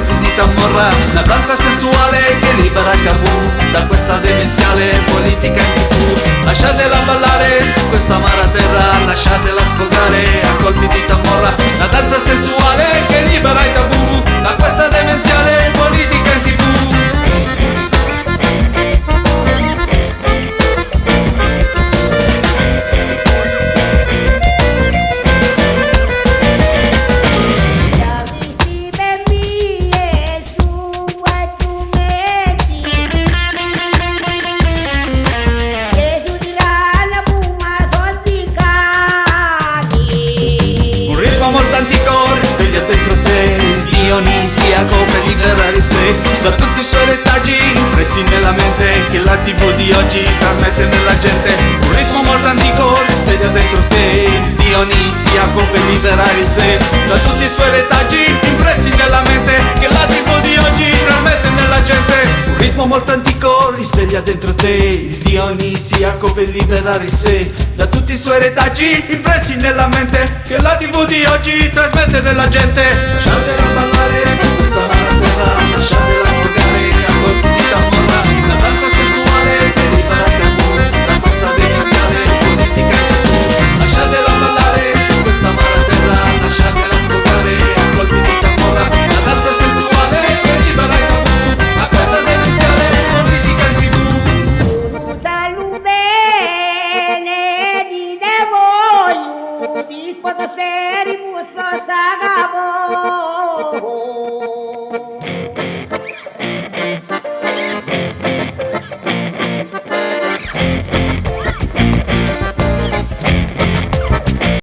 colpi di tamborra, la danza sensuale che libera Cavour da questa demenziale politica in TV. Lasciatela ballare su questa amara terra, lasciatela sfogare a colpi di tamborra, la danza sensuale che libera i tabù da questa demenziale politica in TV. Dionisiaco per liberare sé da tutti i suoi retaggi impressi nella mente che la TV di oggi trasmette nella gente. Un ritmo molto antico risveglia dentro te, Dionisiaco per liberare sé da tutti i suoi retaggi impressi nella mente che la TV di oggi trasmette nella gente. Un ritmo molto antico risveglia dentro te, Dionisiaco per liberare sé da tutti i suoi retaggi impressi nella mente che la TV di oggi trasmette nella gente. Lasciatela ballare su questa maratona,